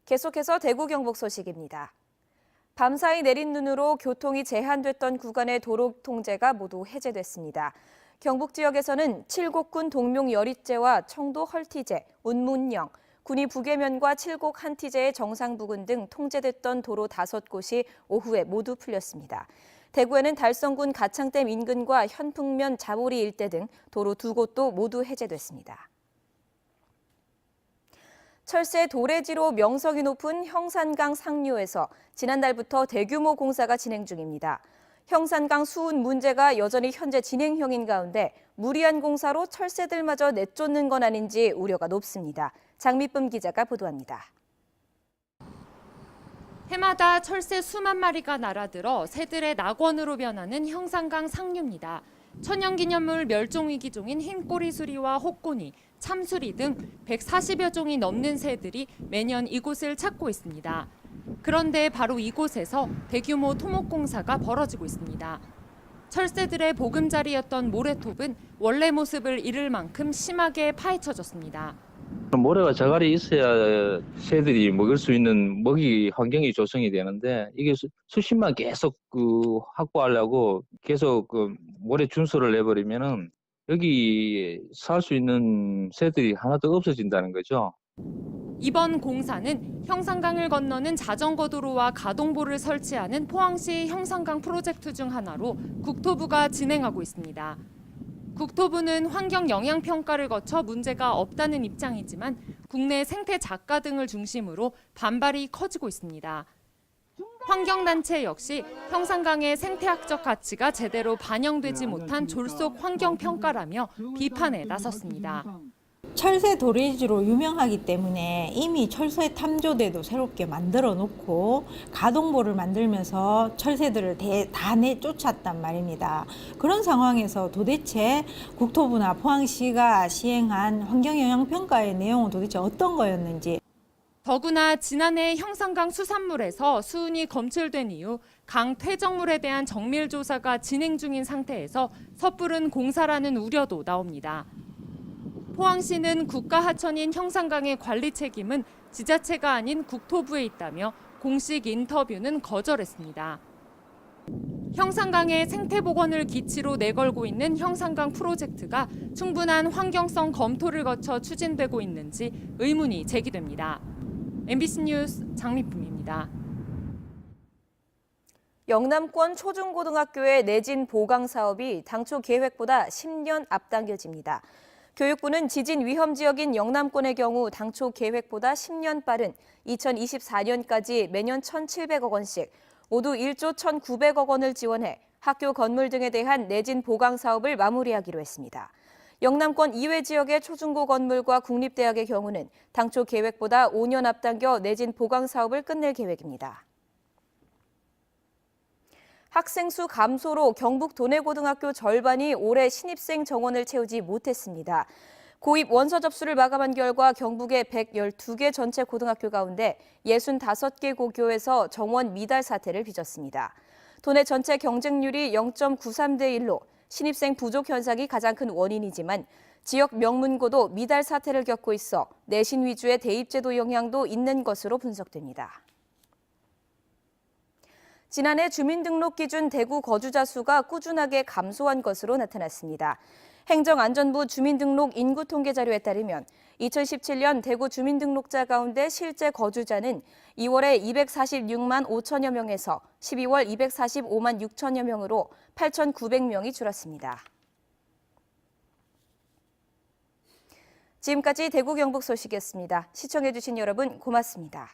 계속해서 대구 경북 소식입니다. 밤사이 내린 눈으로 교통이 제한됐던 구간의 도로 통제가 모두 해제됐습니다. 경북 지역에서는 칠곡군 동룡 여리제와 청도 헐티제, 운문령, 군위 부계면과 칠곡 한티제의 정상 부근 등 통제됐던 도로 5곳이 오후에 모두 풀렸습니다. 대구에는 달성군 가창댐 인근과 현풍면 자보리 일대 등 도로 2곳도 모두 해제됐습니다. 철새 도래지로 명성이 높은 형산강 상류에서 지난달부터 대규모 공사가 진행 중입니다. 형산강 수운 문제가 여전히 현재 진행형인 가운데 무리한 공사로 철새들마저 내쫓는 건 아닌지 우려가 높습니다. 장미쁨 기자가 보도합니다. 해마다 철새 수만 마리가 날아들어 새들의 낙원으로 변하는 형산강 상류입니다. 천연기념물 멸종위기종인 흰꼬리수리와 혹고니, 참수리 등 140여 종이 넘는 새들이 매년 이곳을 찾고 있습니다. 그런데 바로 이곳에서 대규모 토목공사가 벌어지고 있습니다. 철새들의 보금자리였던 모래톱은 원래 모습을 잃을 만큼 심하게 파헤쳐졌습니다. 모래가 자갈이 있어야 새들이 먹을 수 있는 먹이 환경이 조성이 되는데 이게 수십만 계속 확보하려고 계속 모래 준수를 내버리면은 여기 살 수 있는 새들이 하나도 없어진다는 거죠. 이번 공사는 형산강을 건너는 자전거 도로와 가동보를 설치하는 포항시 형산강 프로젝트 중 하나로 국토부가 진행하고 있습니다. 국토부는 환경 영향 평가를 거쳐 문제가 없다는 입장이지만 국내 생태 작가 등을 중심으로 반발이 커지고 있습니다. 환경단체 역시 형산강의 생태학적 가치가 제대로 반영되지 못한 졸속 환경 평가라며 비판에 나섰습니다. 철새 도래지로 유명하기 때문에 이미 철새 탐조대도 새롭게 만들어 놓고 가동보를 만들면서 철새들을 다 내쫓았단 말입니다. 그런 상황에서 도대체 국토부나 포항시가 시행한 환경영향평가의 내용은 도대체 어떤 거였는지. 더구나 지난해 형산강 수산물에서 수은이 검출된 이후 강 퇴적물에 대한 정밀 조사가 진행 중인 상태에서 섣부른 공사라는 우려도 나옵니다. 포항시는 국가하천인 형산강의 관리 책임은 지자체가 아닌 국토부에 있다며 공식 인터뷰는 거절했습니다. 형산강의 생태복원을 기치로 내걸고 있는 형산강 프로젝트가 충분한 환경성 검토를 거쳐 추진되고 있는지 의문이 제기됩니다. MBC 뉴스 장미쁨입니다. 영남권 초중고등학교의 내진 보강 사업이 당초 계획보다 10년 앞당겨집니다. 교육부는 지진 위험 지역인 영남권의 경우 당초 계획보다 10년 빠른 2024년까지 매년 1,700억 원씩 모두 1조 1,900억 원을 지원해 학교 건물 등에 대한 내진 보강 사업을 마무리하기로 했습니다. 영남권 이외 지역의 초중고 건물과 국립대학의 경우는 당초 계획보다 5년 앞당겨 내진 보강 사업을 끝낼 계획입니다. 학생 수 감소로 경북 도내고등학교 절반이 올해 신입생 정원을 채우지 못했습니다. 고입 원서 접수를 마감한 결과 경북의 112개 전체 고등학교 가운데 65개 고교에서 정원 미달 사태를 빚었습니다. 도내 전체 경쟁률이 0.93대 1로 신입생 부족 현상이 가장 큰 원인이지만 지역 명문고도 미달 사태를 겪고 있어 내신 위주의 대입제도 영향도 있는 것으로 분석됩니다. 지난해 주민등록 기준 대구 거주자 수가 꾸준하게 감소한 것으로 나타났습니다. 행정안전부 주민등록 인구 통계 자료에 따르면 2017년 대구 주민등록자 가운데 실제 거주자는 2월에 246만 5천여 명에서 12월 245만 6천여 명으로 8,900명이 줄었습니다. 지금까지 대구 경북 소식이었습니다. 시청해주신 여러분 고맙습니다.